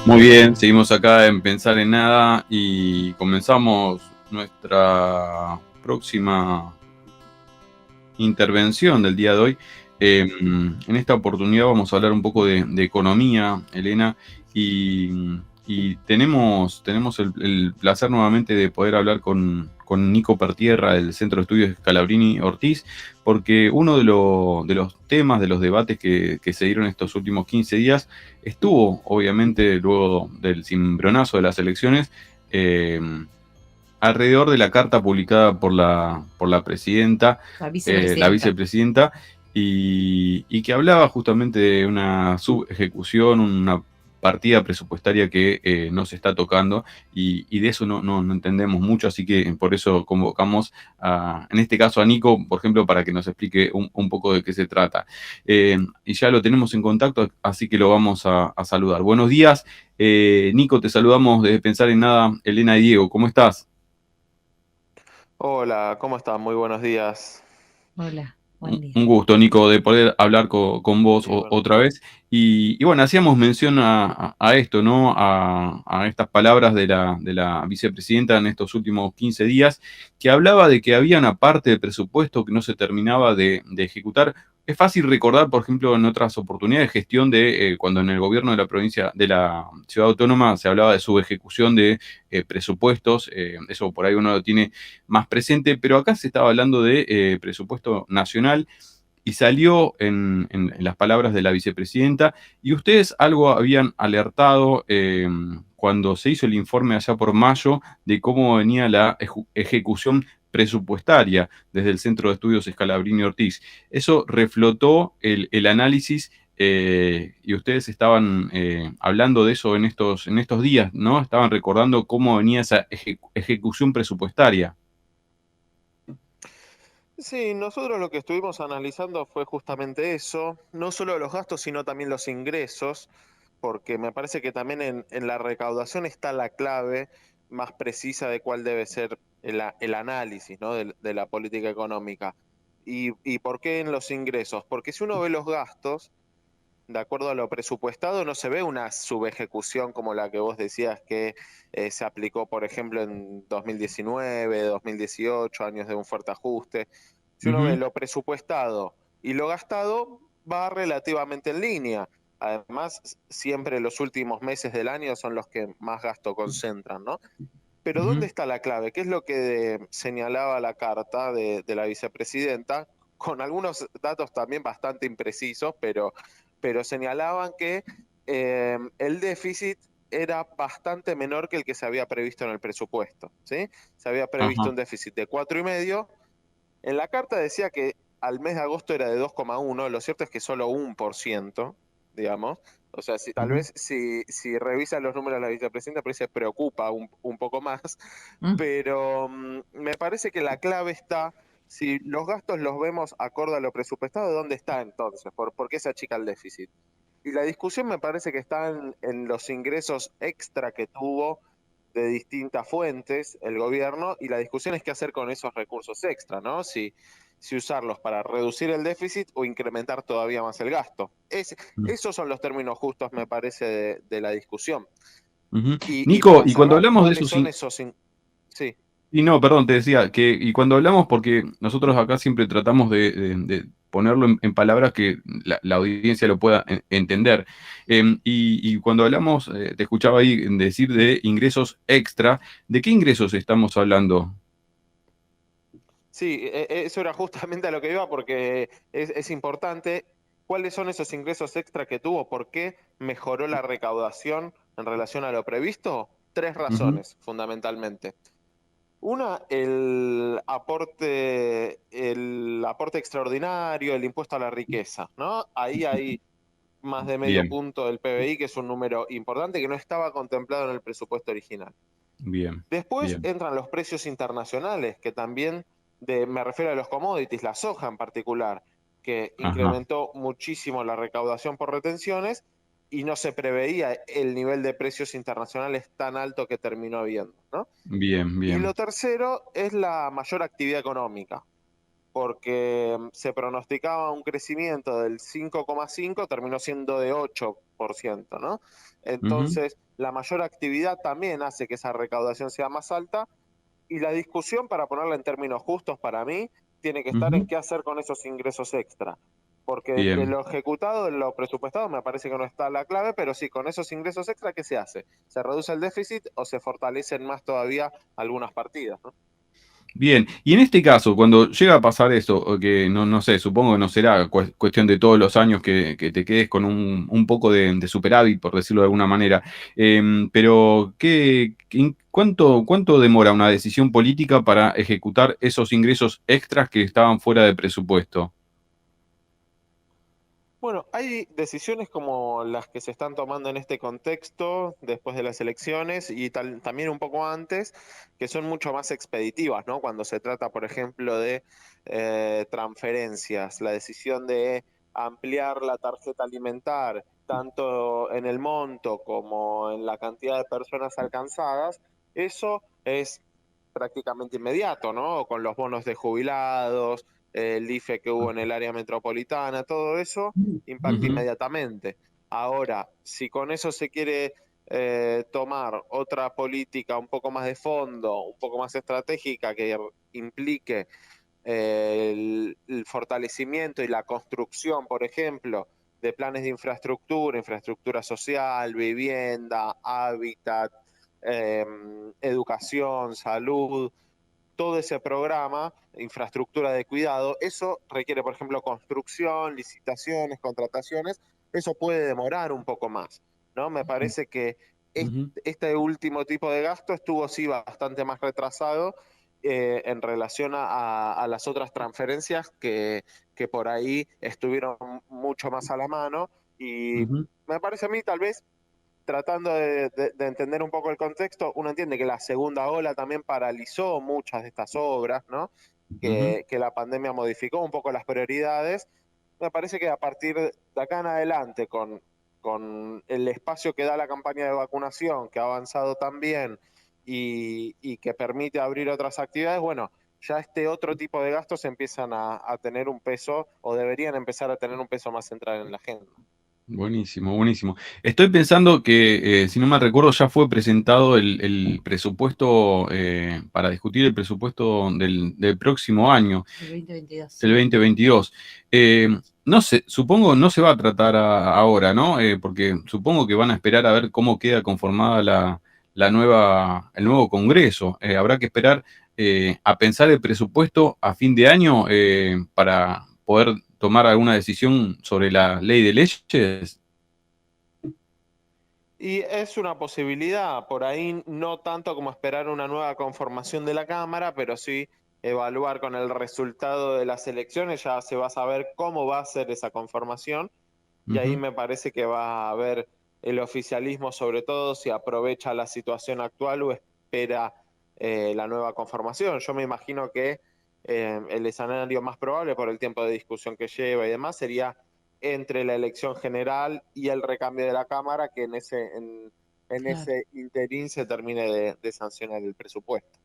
Muy bien, seguimos acá en Pensar en Nada y comenzamos nuestra próxima intervención del día de hoy. En esta oportunidad vamos a hablar un poco de economía, Elena, y tenemos el placer nuevamente de poder hablar con Nico Pertierra del Centro de Estudios Scalabrini Ortiz, porque uno de los temas, de los debates que se dieron estos últimos 15 días, estuvo obviamente luego del cimbronazo de las elecciones, eh, alrededor de la carta publicada por la presidenta, La la vicepresidenta. vicepresidenta, y que hablaba justamente de una subejecución, una partida presupuestaria que no se está tocando, y de eso no entendemos mucho, así que por eso convocamos en este caso a Nico, por ejemplo, para que nos explique un poco de qué se trata. Y ya lo tenemos en contacto, así que lo vamos a saludar. Buenos días, Nico, te saludamos desde Pensar en Nada, Elena y Diego, ¿cómo estás? Hola, ¿cómo están? Muy buenos días. Hola, buen día. Un gusto, Nico, de poder hablar con vos Igual. otra vez. Y bueno, hacíamos mención a esto, ¿no? A estas palabras de la vicepresidenta en estos últimos 15 días, que hablaba de que había una parte del presupuesto que no se terminaba de ejecutar. Es fácil recordar, por ejemplo, en otras oportunidades de gestión de cuando en el gobierno de la provincia, de la ciudad autónoma, se hablaba de su ejecución de presupuestos. Eso por ahí uno lo tiene más presente, pero acá se estaba hablando de presupuesto nacional y salió en las palabras de la vicepresidenta, y ustedes algo habían alertado cuando se hizo el informe allá por mayo de cómo venía la ejecución presupuestaria desde el Centro de Estudios Scalabrini Ortiz. Eso reflotó el análisis, y ustedes estaban hablando de eso en estos días, ¿no? Estaban recordando cómo venía esa ejecución presupuestaria. Sí, nosotros lo que estuvimos analizando fue justamente eso, no solo los gastos, sino también los ingresos, porque me parece que también en la recaudación está la clave más precisa de cuál debe ser el análisis, ¿no? De la política económica. ¿Y por qué en los ingresos? Porque si uno ve los gastos, de acuerdo a lo presupuestado, no se ve una subejecución como la que vos decías que se aplicó, por ejemplo, en 2019, 2018, años de un fuerte ajuste. Si uno ve Ujú. lo presupuestado y lo gastado, va relativamente en línea. Además, siempre los últimos meses del año son los que más gasto concentran, ¿no? Pero ¿dónde Ujú. está la clave? ¿Qué es lo que señalaba la carta de la vicepresidenta? Con algunos datos también bastante imprecisos, pero señalaban que el déficit era bastante menor que el que se había previsto en el presupuesto, ¿sí? Se había previsto Ajá. un déficit de 4,5. En la carta decía que al mes de agosto era de 2,1. Lo cierto es que solo 1%, digamos. O sea, tal Ujú. vez si revisa los números de la vicepresidenta, por ahí se preocupa un poco más, Mm. pero me parece que la clave está, si los gastos los vemos acorde a lo presupuestado, ¿dónde está entonces? ¿Por qué se achica el déficit? Y la discusión me parece que está en los ingresos extra que tuvo de distintas fuentes el gobierno, y la discusión es qué hacer con esos recursos extra, ¿no? Si usarlos para reducir el déficit o incrementar todavía más el gasto. Esos son los términos justos, me parece, de la discusión. Ujú. Y Nico, para y cuando cerrar, hablamos de ¿cuáles esos... son esos? Sí. Y no, perdón, te decía que, y cuando hablamos, porque nosotros acá siempre tratamos de ponerlo en palabras que la audiencia lo pueda entender. Y cuando hablamos, te escuchaba ahí decir de ingresos extra. ¿De qué ingresos estamos hablando? Sí, eso era justamente a lo que iba porque es importante. ¿Cuáles son esos ingresos extra que tuvo? ¿Por qué mejoró la recaudación en relación a lo previsto? Tres Ujú. razones, fundamentalmente. Una, el aporte extraordinario, el impuesto a la riqueza, ¿no? Ahí hay más de medio Bien, punto del PBI, que es un número importante que no estaba contemplado en el presupuesto original. bien, Después bien. entran los precios internacionales, que también, me refiero a los commodities, la soja en particular, que Ajá. incrementó muchísimo la recaudación por retenciones y no se preveía el nivel de precios internacionales tan alto que terminó habiendo, ¿no? Bien, Y lo bien. tercero es la mayor actividad económica. porque se pronosticaba un crecimiento del 5,5, terminó siendo de 8%, ¿no? Ujú, Entonces, la mayor actividad también hace que esa recaudación sea más alta, y la discusión, para ponerla en términos justos para mí, tiene que estar en ujú. qué hacer con esos ingresos extra. Porque entre Bien. lo ejecutado y lo presupuestado me parece que no está la clave, pero sí, con esos ingresos extra, ¿qué se hace? ¿Se reduce el déficit o se fortalecen más todavía algunas partidas, ¿no? Bien, y en este caso, cuando llega a pasar eso, o que no sé, supongo que no será cuestión de todos los años que te quedes con un poco de superávit, por decirlo de alguna manera, pero ¿cuánto demora una decisión política para ejecutar esos ingresos extras que estaban fuera de presupuesto? Bueno, hay decisiones como las que se están tomando en este contexto después de las elecciones y también un poco antes, que son mucho más expeditivas, ¿no? Cuando se trata, por ejemplo, de transferencias, la decisión de ampliar la tarjeta alimentar, tanto en el monto como en la cantidad de personas alcanzadas, eso es prácticamente inmediato, ¿no? Con los bonos de jubilados, el IFE que hubo en el área metropolitana, todo eso impacta Ujú, inmediatamente. Ahora, si con eso se quiere tomar otra política un poco más de fondo, un poco más estratégica, que implique el fortalecimiento y la construcción, por ejemplo, de planes de infraestructura, infraestructura social, vivienda, hábitat, eh, educación, salud, todo ese programa, infraestructura de cuidado, eso requiere, por ejemplo, construcción, licitaciones, contrataciones, eso puede demorar un poco más, ¿no? Me parece que ujú. este último tipo de gasto estuvo sí bastante más retrasado en relación a las otras transferencias que por ahí estuvieron mucho más a la mano, y Ujú, me parece a mí tal vez tratando de entender un poco el contexto, uno entiende que la segunda ola también paralizó muchas de estas obras, ¿no? ujú. Que la pandemia modificó un poco las prioridades. Me parece que a partir de acá en adelante, con el espacio que da la campaña de vacunación, que ha avanzado también y que permite abrir otras actividades, bueno, ya este otro tipo de gastos empiezan a tener un peso, o deberían empezar a tener un peso más central en la agenda. Buenísimo, buenísimo. Estoy pensando que, si no me recuerdo, ya fue presentado el presupuesto para discutir el presupuesto del próximo año, El 2022. el 2022. Eh, no sé, supongo no se va a tratar ahora, ¿no? Porque supongo que van a esperar a ver cómo queda conformada el nuevo Congreso. Habrá que esperar a pensar el presupuesto a fin de año para poder tomar alguna decisión sobre la ley de leyes. Y es una posibilidad, por ahí no tanto como esperar una nueva conformación de la Cámara, pero sí evaluar con el resultado de las elecciones, ya se va a saber cómo va a ser esa conformación, y ahí Ujú, me parece que va a haber el oficialismo, sobre todo si aprovecha la situación actual o espera la nueva conformación. Yo me imagino que el escenario más probable, por el tiempo de discusión que lleva y demás, sería entre la elección general y el recambio de la Cámara, que en Claro. ese interín se termine de sancionar el presupuesto.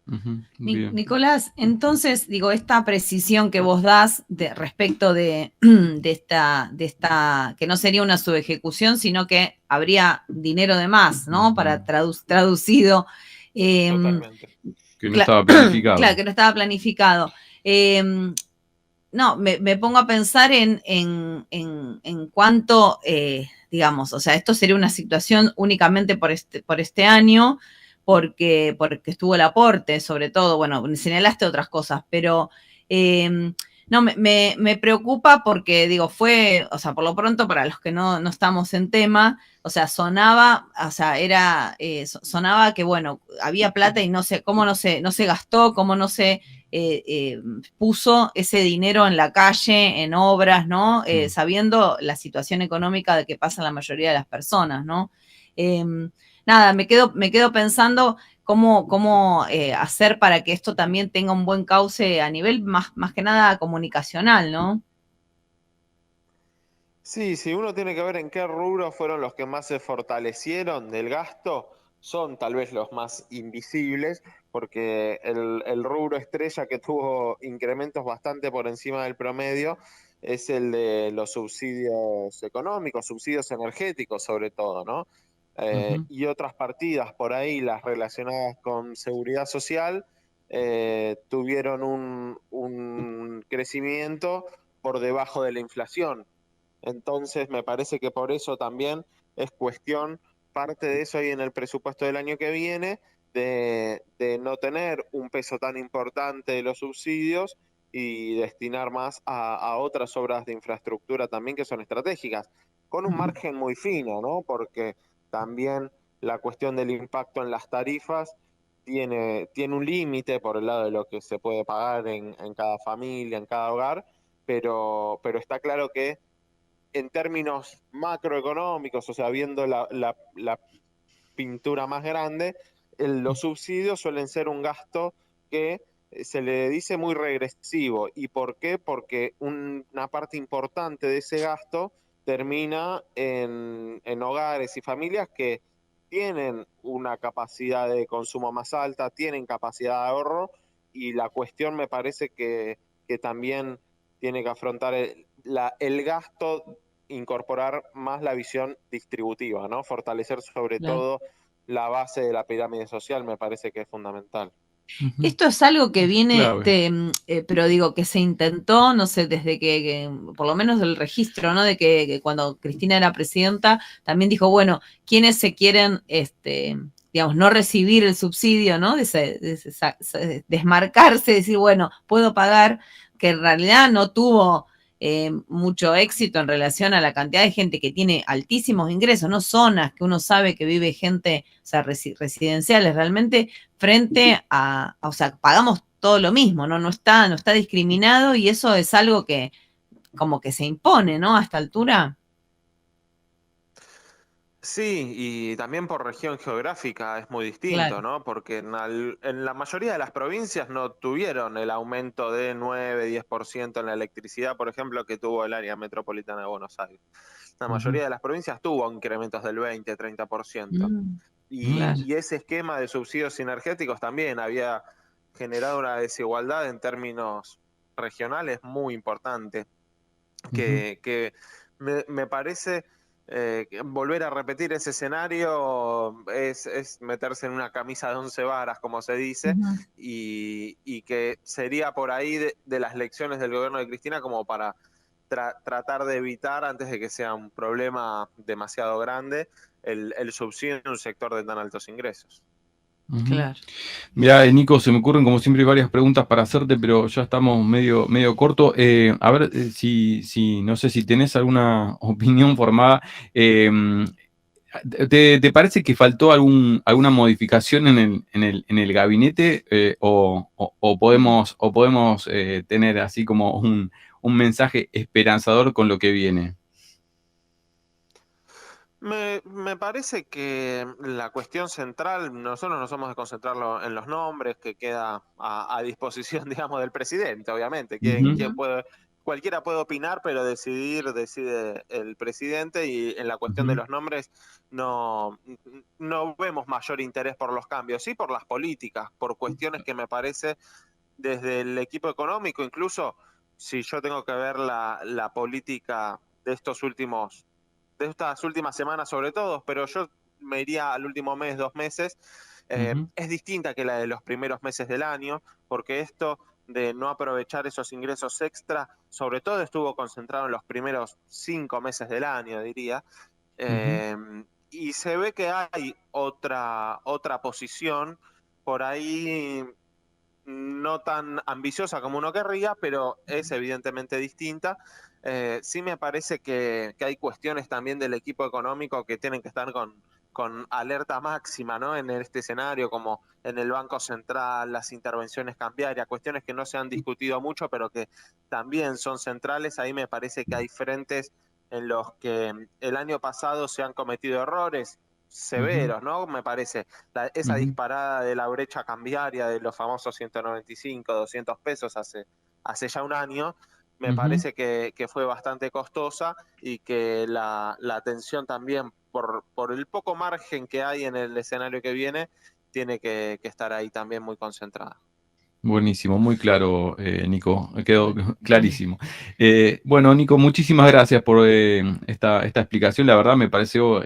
ujú, bien. Nicolás, entonces, digo, esta precisión que vos das respecto de esta, que no sería una subejecución, sino que habría dinero de más, ¿no? Para traducido. eh, Totalmente. Que no cla- estaba claro, planificado. que no estaba planificado. No, me pongo a pensar en cuánto, digamos, o sea, esto sería una situación únicamente por este año, porque estuvo el aporte, sobre todo, bueno, señalaste otras cosas, pero no, me preocupa porque, digo, o sea, por lo pronto, para los que no estamos en tema, o sea, sonaba, o sea, sonaba que, bueno, había plata y no sé, cómo no se gastó, cómo no se puso ese dinero en la calle, en obras, ¿no? Mm. Sabiendo la situación económica de que pasa la mayoría de las personas, ¿no? Eh, nada, me quedo pensando cómo hacer para que esto también tenga un buen cauce a nivel más que nada comunicacional, ¿no? Sí, si uno tiene que ver en qué rubros fueron los que más se fortalecieron del gasto, son tal vez los más invisibles, porque el rubro estrella que tuvo incrementos bastante por encima del promedio es el de los subsidios económicos, subsidios energéticos sobre todo, ¿no? Ujú. Y otras partidas por ahí, las relacionadas con seguridad social, tuvieron un crecimiento por debajo de la inflación. Entonces, me parece que por eso también es cuestión, parte de eso ahí en el presupuesto del año que viene, de no tener un peso tan importante de los subsidios y destinar más a otras obras de infraestructura también que son estratégicas, con un Ujú. margen muy fino, ¿no? Porque también la cuestión del impacto en las tarifas tiene un límite por el lado de lo que se puede pagar en cada familia, en cada hogar, pero está claro que en términos macroeconómicos, o sea, viendo la pintura más grande, los subsidios suelen ser un gasto que se le dice muy regresivo. ¿Y por qué? Porque una parte importante de ese gasto termina en hogares y familias que tienen una capacidad de consumo más alta, tienen capacidad de ahorro, y la cuestión me parece que también tiene que afrontar el gasto, incorporar más la visión distributiva, ¿no? Fortalecer sobre Claro. todo la base de la pirámide social me parece que es fundamental. Ujú. Esto es algo que viene Clave. pero digo, que se intentó, no sé, desde por lo menos el registro, ¿no? De que cuando Cristina era presidenta, también dijo, bueno, quienes se quieren, digamos, no recibir el subsidio, ¿no? Desmarcarse, decir, bueno, puedo pagar, que en realidad no tuvo mucho éxito en relación a la cantidad de gente que tiene altísimos ingresos, no zonas que uno sabe que vive gente, o sea, residenciales realmente, frente o sea, pagamos todo lo mismo, ¿no? No está discriminado, y eso es algo que como que se impone, ¿no? A esta altura. Sí, y también por región geográfica es muy distinto, Claro. ¿no? Porque en la mayoría de las provincias no tuvieron el aumento de 9-10% en la electricidad, por ejemplo, que tuvo el área metropolitana de Buenos Aires. La Ujú. mayoría de las provincias tuvo incrementos del 20-30%. Mm, Mm. claro. Y ese esquema de subsidios energéticos también había generado una desigualdad en términos regionales muy importante, Ujú. que me parece que volver a repetir ese escenario es meterse en una camisa de 11 varas, como se dice, Ujú. y que sería por ahí de las lecciones del gobierno de Cristina como para tratar de evitar, antes de que sea un problema demasiado grande, el subsidio en un sector de tan altos ingresos. Ujú. Claro. Mirá, Nico, se me ocurren como siempre varias preguntas para hacerte, pero ya estamos medio corto. A ver, no sé si tenés alguna opinión formada. eh, ¿te parece que faltó alguna modificación en el gabinete, o podemos tener así como un mensaje esperanzador con lo que viene? Me parece que la cuestión central, nosotros no somos de concentrarlo en los nombres, que queda a disposición, digamos, del presidente, obviamente. Ujú. ¿Quién puede, cualquiera puede opinar, pero decide el presidente, y en la cuestión de Ujú. los nombres no, no vemos mayor interés por los cambios, sí por las políticas, por cuestiones que me parece desde el equipo económico, incluso si yo tengo que ver la política de estas últimas semanas sobre todo, pero yo me iría al último mes, 2 meses, Ujú. es distinta que la de los primeros meses del año, porque esto de no aprovechar esos ingresos extra, sobre todo estuvo concentrado en los primeros 5 meses del año, diría, Ujú. eh, y se ve que hay otra posición por ahí no tan ambiciosa como uno querría, pero es evidentemente distinta. Sí me parece que hay cuestiones también del equipo económico que tienen que estar con alerta máxima, ¿no? En este escenario, como en el Banco Central, las intervenciones cambiarias, cuestiones que no se han discutido mucho, pero que también son centrales. Ahí me parece que hay frentes en los que el año pasado se han cometido errores Ujú. severos, ¿no? Me parece esa Ujú. disparada de la brecha cambiaria de los famosos 195, 200 pesos hace ya un año, me Ujú. parece que fue bastante costosa, y que la atención también por el poco margen que hay en el escenario que viene, tiene que estar ahí también muy concentrada. Buenísimo, muy claro, Nico, quedó clarísimo. Bueno, Nico, muchísimas gracias por esta explicación. La verdad me pareció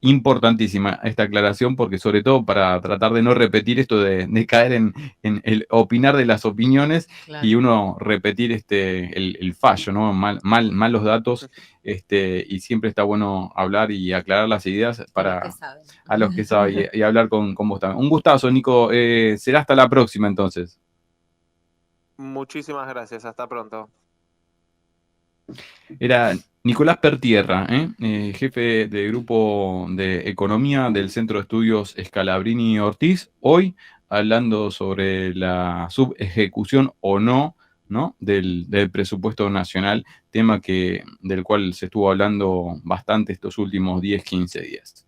importantísima esta aclaración, porque sobre todo para tratar de no repetir esto de caer en el opinar de las opiniones, Claro. y uno repetir el fallo, ¿no? Mal los datos, y siempre está bueno hablar y aclarar las ideas a los que saben y hablar con vos también. Un gustazo, Nico. Será hasta la próxima entonces. Muchísimas gracias, hasta pronto. Era Nicolás Pertierra, jefe de grupo de economía del Centro de Estudios Scalabrini Ortiz, hoy hablando sobre la subejecución o no, ¿no? del presupuesto nacional, tema del cual se estuvo hablando bastante estos últimos 10, 15 días.